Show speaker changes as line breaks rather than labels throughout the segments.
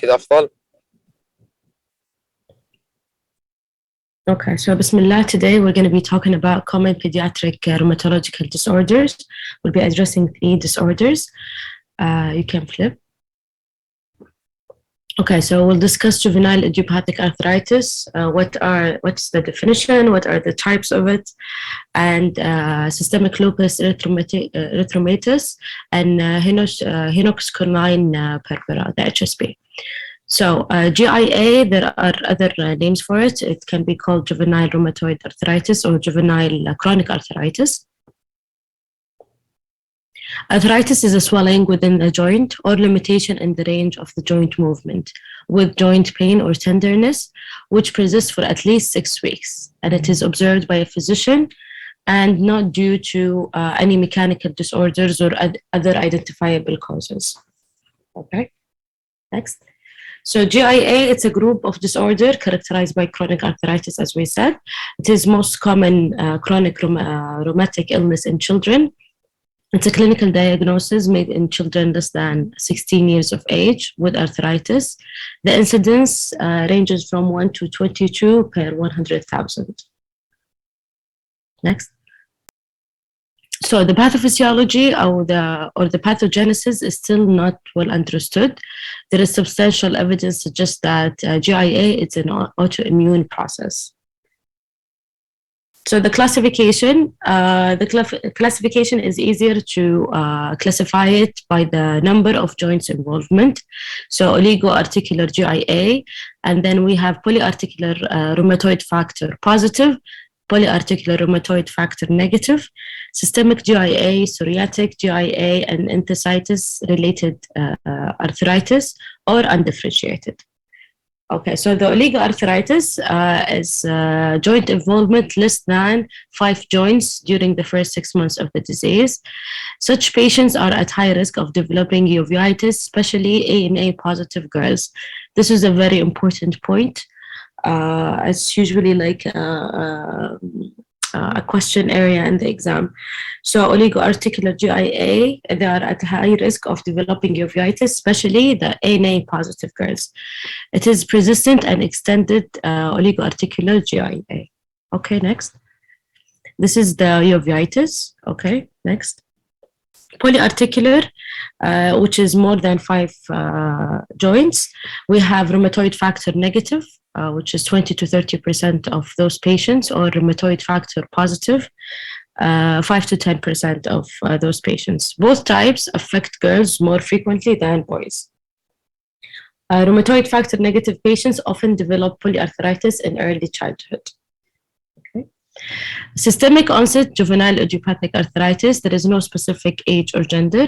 كده أفضل.
Okay, so Bismillah, today we're going to be talking about common pediatric rheumatological disorders. We'll be addressing 3 disorders. You can flip. Okay, so we'll discuss juvenile idiopathic arthritis. What's the definition? What are the types of it? And systemic lupus erythematosus and henoch-conine purpura, the HSP. So GIA, there are other names for it. It can be called juvenile rheumatoid arthritis or juvenile chronic arthritis. Arthritis is a swelling within the joint or limitation in the range of the joint movement with joint pain or tenderness, which persists for at least 6 weeks. And it is observed by a physician and not due to any mechanical disorders or other identifiable causes. Okay, next. So GIA, it's a group of disorder characterized by chronic arthritis, as we said. It is most common chronic rheumatic illness in children. It's a clinical diagnosis made in children less than 16 years of age with arthritis. The incidence ranges from 1 to 22 per 100,000. Next. So the pathophysiology or the pathogenesis is still not well understood. There is substantial evidence to suggest that GIA is an autoimmune process. So the classification is easier to classify it by the number of joints involvement. So oligoarticular GIA, and then we have polyarticular rheumatoid factor positive, polyarticular rheumatoid factor negative, systemic GIA, psoriatic GIA, and enthesitis-related arthritis or undifferentiated. Okay, so the oligoarthritis is joint involvement less than 5 joints during the first 6 months of the disease. Such patients are at high risk of developing uveitis, especially ANA positive girls. This is a very important point. It's usually like a question area in the exam. So oligoarticular GIA, they are at high risk of developing uveitis, especially the ANA positive girls. It is persistent and extended oligoarticular GIA. Okay, next. This is the uveitis. Okay, next. Polyarticular, which is more than 5 joints. We have rheumatoid factor negative, which is 20 to 30% of those patients, or rheumatoid factor positive, 5 to 10% of those patients. Both types affect girls more frequently than boys. Rheumatoid factor negative patients often develop polyarthritis in early childhood. Okay. Systemic onset juvenile idiopathic arthritis, there is no specific age or gender.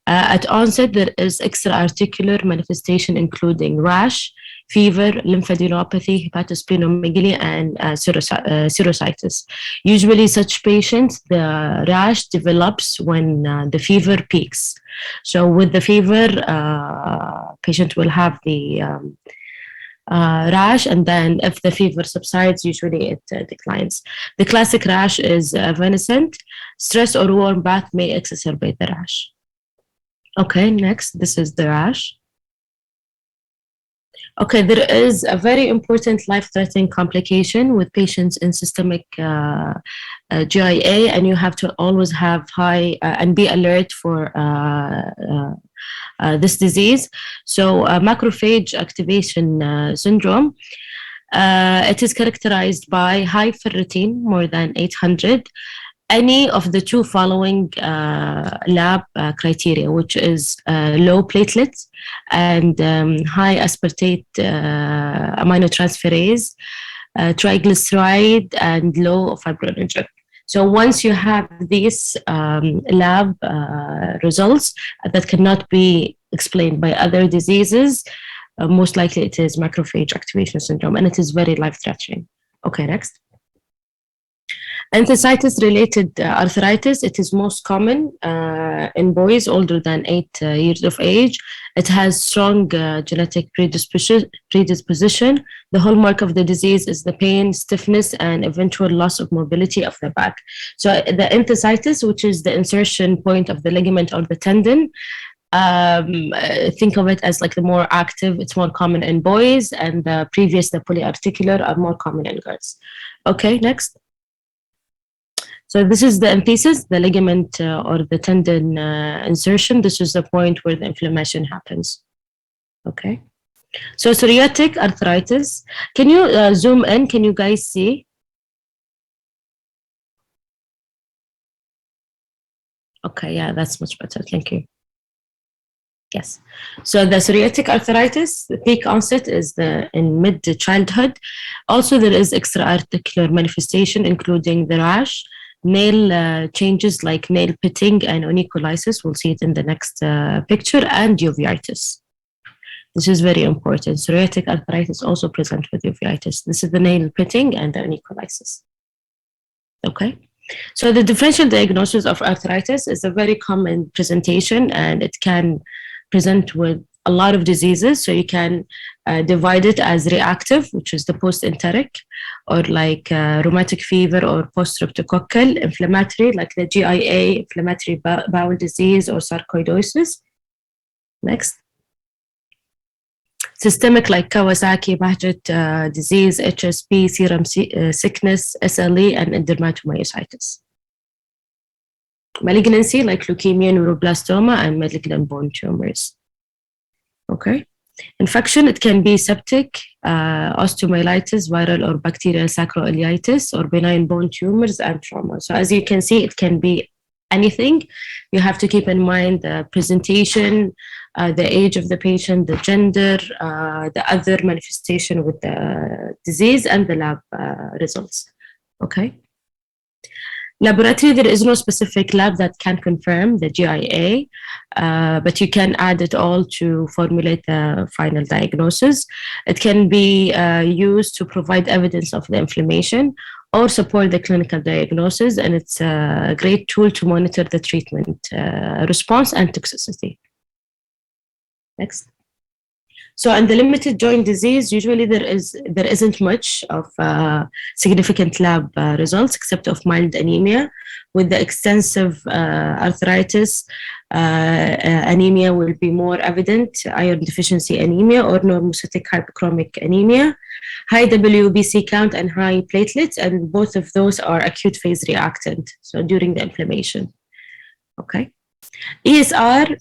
At onset, there is extra-articular manifestation including rash, fever, lymphadenopathy, hepatosplenomegaly, and serositis. Usually such patients, the rash develops when the fever peaks. So with the fever, patient will have the rash, and then if the fever subsides, usually it declines. The classic rash is evanescent. Stress or warm bath may exacerbate the rash. Okay, next, this is the rash. Okay, there is a very important life-threatening complication with patients in systemic GIA, and you have to always have high and be alert for this disease. So macrophage activation syndrome, it is characterized by high ferritin, more than 800, any of the 2 following lab criteria, which is low platelets and high aspartate aminotransferase, triglyceride, and low fibrinogen. So once you have these lab results that cannot be explained by other diseases, most likely it is macrophage activation syndrome, and it is very life-threatening. Okay, next. Enthesitis-related arthritis, it is most common in boys older than 8 years of age. It has strong genetic predisposition. The hallmark of the disease is the pain, stiffness, and eventual loss of mobility of the back. So the enthesitis, which is the insertion point of the ligament or the tendon, Think of it as like the more active, it's more common in boys, and the polyarticular, are more common in girls. Okay, next. So this is the enthesis, the ligament or the tendon insertion. This is the point where the inflammation happens. Okay. So psoriatic arthritis. Can you zoom in? Can you guys see? Okay, yeah, that's much better. Thank you. Yes. So the psoriatic arthritis, the peak onset is in mid-childhood. Also, there is extra-articular manifestation, including the rash, nail changes like nail pitting and onycholysis. We'll see it in the next picture, and uveitis. This is very important. Psoriatic arthritis also present with uveitis. This is the nail pitting and the onycholysis. Okay. So the differential diagnosis of arthritis is a very common presentation, and it can present with a lot of diseases. So you can divide it as reactive, which is the post-enteric, or like rheumatic fever or post-streptococcal, inflammatory, like the GIA, inflammatory bowel disease or sarcoidosis. Next. Systemic, like Kawasaki, Paget disease, HSP, serum sickness, SLE, and dermatomyositis. Malignancy, like leukemia, neuroblastoma, and malignant bone tumors. Okay. Infection, it can be septic, osteomyelitis, viral or bacterial sacroiliitis, or benign bone tumors and trauma. So as you can see, it can be anything. You have to keep in mind the presentation, the age of the patient, the gender, the other manifestation with the disease, and the lab results. Okay. Laboratory, there is no specific lab that can confirm the GIA, but you can add it all to formulate the final diagnosis. It can be used to provide evidence of the inflammation or support the clinical diagnosis, and it's a great tool to monitor the treatment response and toxicity. Next. So in the limited joint disease, usually there isn't much of significant lab results except of mild anemia. With the extensive arthritis, anemia will be more evident, iron deficiency anemia or normocytic hypochromic anemia, high WBC count and high platelets, and both of those are acute phase reactant, so during the inflammation. Okay. ESR,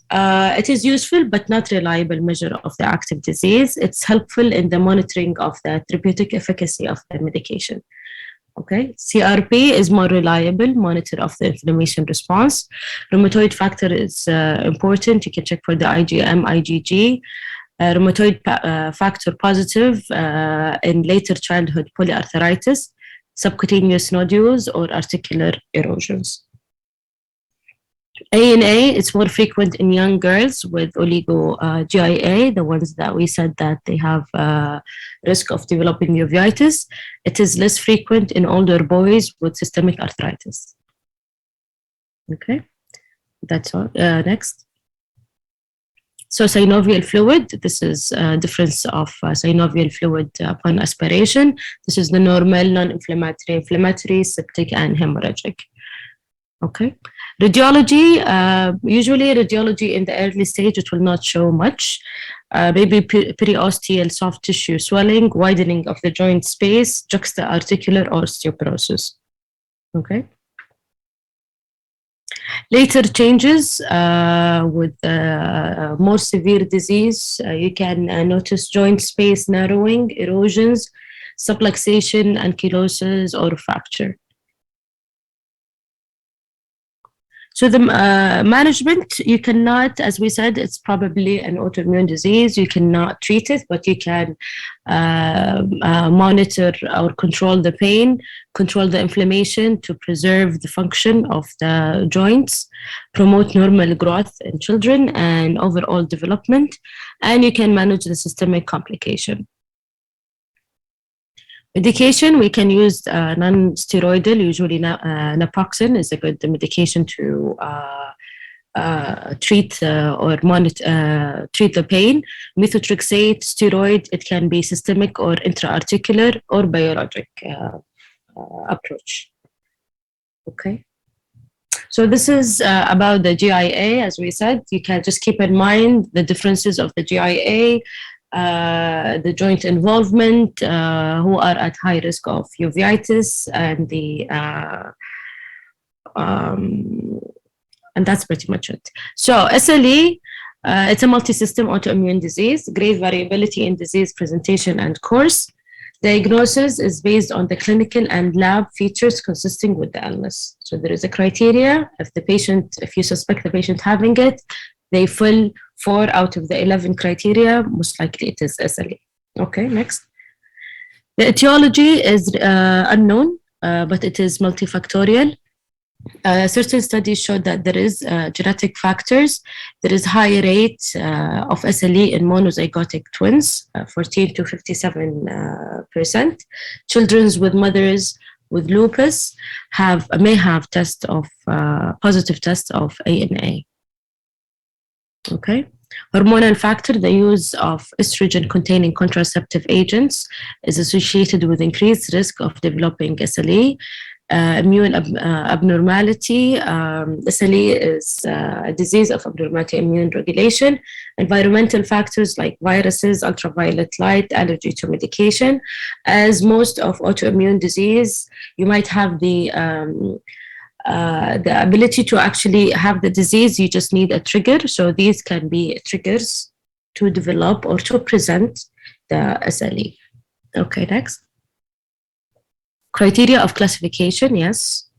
it is useful but not reliable measure of the active disease. It's helpful in the monitoring of the therapeutic efficacy of the medication. Okay, CRP is more reliable monitor of the inflammation response. Rheumatoid factor is important. You can check for the IgM, IgG. Rheumatoid factor positive in later childhood polyarthritis, subcutaneous nodules, or articular erosions. ANA is more frequent in young girls with oligo-GIA, the ones that we said that they have risk of developing uveitis. It is less frequent in older boys with systemic arthritis. Okay, that's all. Next. So synovial fluid, this is a difference of synovial fluid upon aspiration. This is the normal, non-inflammatory, inflammatory, septic, and hemorrhagic. Okay. Radiology, usually radiology in the early stage, it will not show much. Maybe periosteal soft tissue swelling, widening of the joint space, juxta-articular osteoporosis. Okay. Later changes with more severe disease, you can notice joint space narrowing, erosions, subluxation, ankylosis, or fracture. So the management, you cannot, as we said, it's probably an autoimmune disease. You cannot treat it, but you can monitor or control the pain, control the inflammation to preserve the function of the joints, promote normal growth in children and overall development, and you can manage the systemic complication. Medication, we can use non-steroidal, usually naproxen is a good medication to treat or monitor, treat the pain. Methotrexate, steroid, it can be systemic or intra-articular or biologic approach. Okay. So this is about the GIA. As we said, you can just keep in mind the differences of the GIA, the joint involvement, who are at high risk of uveitis, um, and that's pretty much it. So SLE, it's a multi-system autoimmune disease, great variability in disease presentation and course. Diagnosis is based on the clinical and lab features consisting with the illness. So there is a criteria. If you suspect the patient having it, they fill 4 out of the 11 criteria, most likely it is SLE. Okay, next. The etiology is unknown, but it is multifactorial. Certain studies showed that there is genetic factors. There is high rate of SLE in monozygotic twins, 14 to 57%. Children with mothers with lupus may have positive test of ANA. Okay. Hormonal factor, the use of estrogen-containing contraceptive agents is associated with increased risk of developing SLE. Immune abnormality. SLE is a disease of abnormality immune regulation. Environmental factors like viruses, ultraviolet light, allergy to medication. As most of autoimmune disease, you might have the ability to actually have the disease. You just need a trigger. So these can be triggers to develop or to present the SLE. Okay, next. Criteria of classification, yes.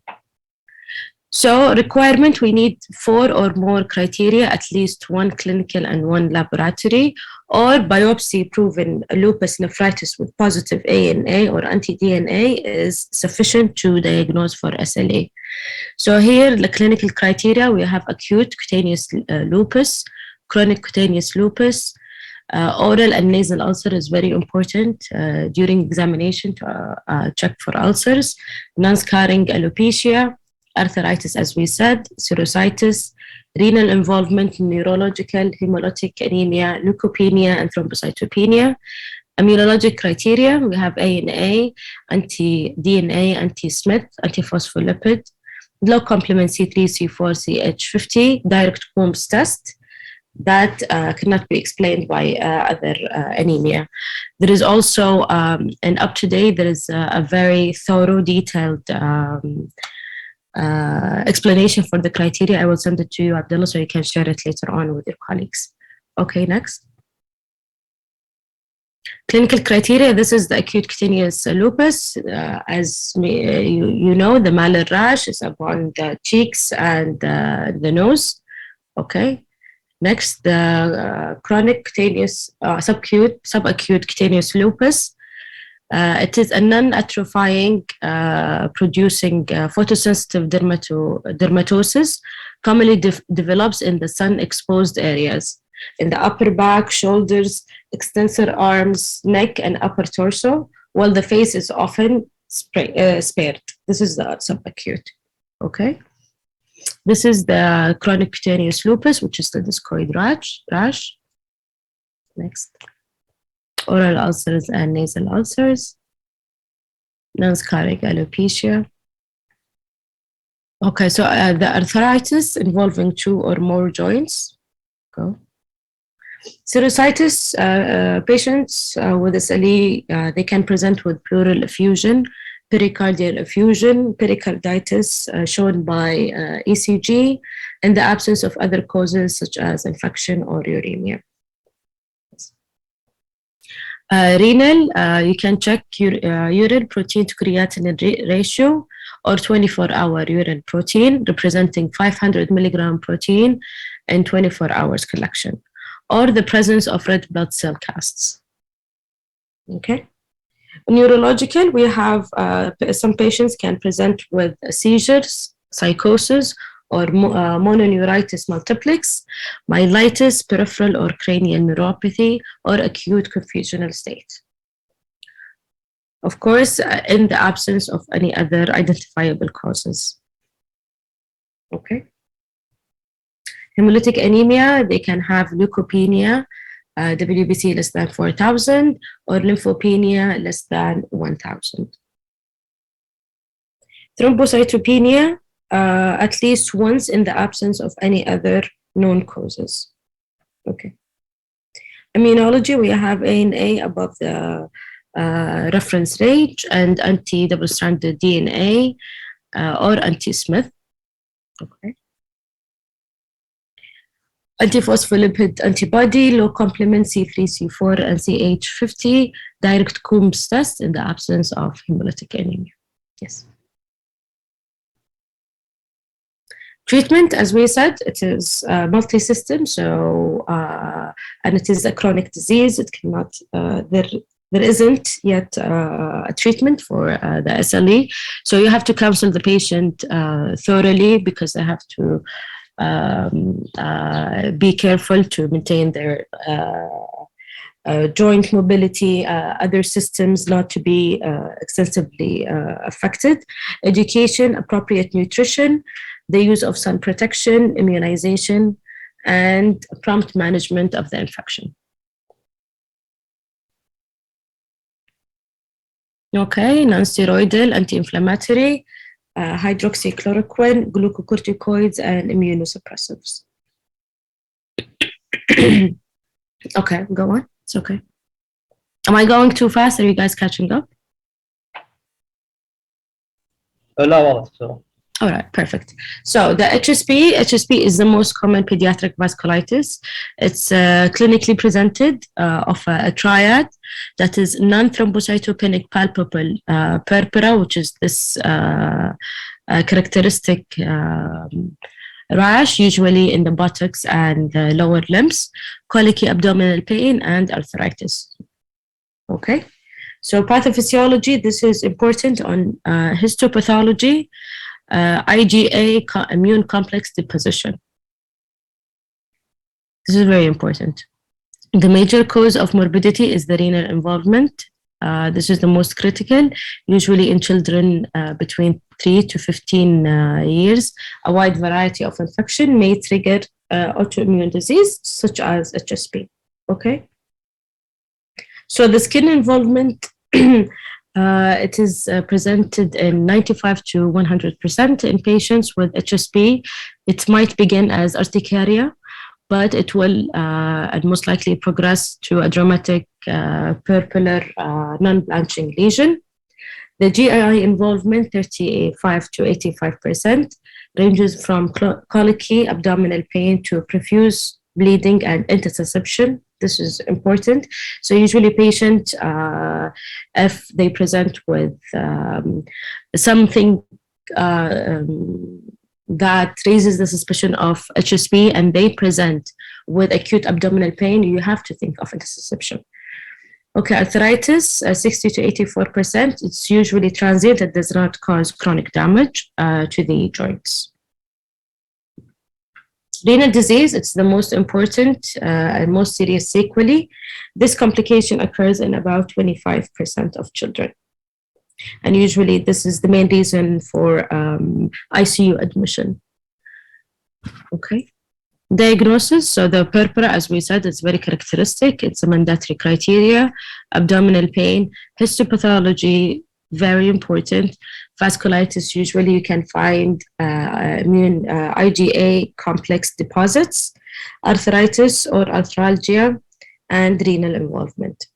So requirement, we need 4 or more criteria, at least 1 clinical and 1 laboratory, or biopsy proven lupus nephritis with positive ANA or anti-DNA is sufficient to diagnose for SLE. So here, the clinical criteria, we have acute cutaneous lupus, chronic cutaneous lupus, oral and nasal ulcer is very important during examination to check for ulcers, non-scarring alopecia, arthritis, as we said, serositis, renal involvement, neurological, hemolytic anemia, leukopenia, and thrombocytopenia. Immunologic criteria, we have ANA, anti-DNA, anti-Smith, anti-phospholipid, low complement C3, C4, CH50, direct Coombs test, that cannot be explained by other anemia. There is also, and up to date, there is a very thorough, detailed explanation for the criteria. I will send it to you, Abdullah, so you can share it later on with your colleagues. Okay, next. Clinical criteria, this is the acute cutaneous lupus. As you know, the malar rash is upon the cheeks and the nose. Okay. Next, the chronic cutaneous, subacute cutaneous lupus. It is a non-atrophying, producing photosensitive dermatosis, commonly develops in the sun-exposed areas, in the upper back, shoulders, extensor arms, neck, and upper torso, while the face is often spared. This is the subacute. Okay. This is the chronic cutaneous lupus, which is the discoid rash. Next. Oral ulcers and nasal ulcers. Non-scarring alopecia. Okay, so the arthritis involving 2 or more joints. Go. Serositis, patients with SLE, they can present with pleural effusion, pericardial effusion, pericarditis shown by ECG, in the absence of other causes such as infection or uremia. Renal, you can check urine protein to creatinine ratio or 24-hour urine protein representing 500 milligram protein in 24 hours collection, or the presence of red blood cell casts. Okay. Neurological, we have some patients can present with seizures, psychosis, or mononeuritis multiplex, myelitis, peripheral or cranial neuropathy, or acute confusional state. Of course, in the absence of any other identifiable causes. Okay. Hemolytic anemia, they can have leukopenia, WBC less than 4,000, or lymphopenia less than 1,000. Thrombocytopenia, at least once in the absence of any other known causes. Okay. Immunology, we have ANA above the reference range and anti-double-stranded DNA or anti-Smith. Okay. Antiphospholipid antibody, low complement C3, C4, and CH50, direct Coombs test in the absence of hemolytic anemia. Yes. Treatment, as we said, it is multi-system, so and it is a chronic disease. It cannot there isn't yet a treatment for the SLE, so you have to counsel the patient thoroughly because they have to be careful to maintain their joint mobility, other systems not to be extensively affected. Education, appropriate nutrition, the use of sun protection, immunization, and prompt management of the infection. Okay, non-steroidal, anti-inflammatory, hydroxychloroquine, glucocorticoids, and immunosuppressives. Okay, go on. It's okay. Am I going too fast? Are you guys catching up?
لا والله.
All right, perfect. So the HSP is the most common pediatric vasculitis. It's clinically presented of a triad that is non-thrombocytopenic palpable purpura, which is this characteristic rash, usually in the buttocks and the lower limbs, colicky abdominal pain, and arthritis. Okay, so pathophysiology, this is important on histopathology, IgA immune complex deposition. This is very important. The major cause of morbidity is the renal involvement. This is the most critical, usually in children between 3 to 15 years. A wide variety of infection may trigger autoimmune disease, such as HSP. Okay. So the skin involvement, it is presented in 95 to 100% in patients with HSP. It might begin as urticaria, but it will and most likely progress to a dramatic purpular non-blanching lesion. The GI involvement, 35 to 85%, ranges from colicky abdominal pain to profuse bleeding and intussusception. This is important. So usually patient, if they present with something that raises the suspicion of HSP and they present with acute abdominal pain, you have to think of intussusception. Okay, arthritis, 60 to 84%. It's usually transient. It does not cause chronic damage to the joints. Renal disease, it's the most important and most serious sequelae. This complication occurs in about 25% of children. And usually this is the main reason for ICU admission. Okay. Diagnosis, so the purpura, as we said, is very characteristic. It's a mandatory criteria. Abdominal pain, histopathology, very important. Vasculitis, usually you can find IgA complex deposits, arthritis or arthralgia, and renal involvement.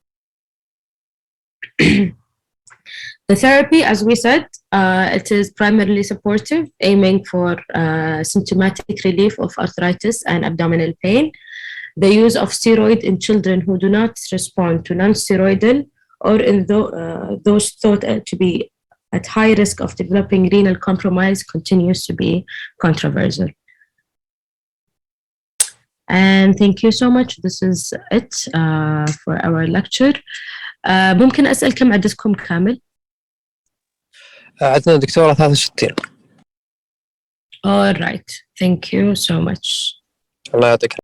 The therapy, as we said, it is primarily supportive, aiming for symptomatic relief of arthritis and abdominal pain. The use of steroid in children who do not respond to non-steroidal or in those thought to be at high risk of developing renal compromise continues to be controversial. And thank you so much. This is it for our lecture. ممكن أسأل كم عددكم كامل؟
عندنا دكتورة 63.
All right. Thank you so much.
الله يعطيك.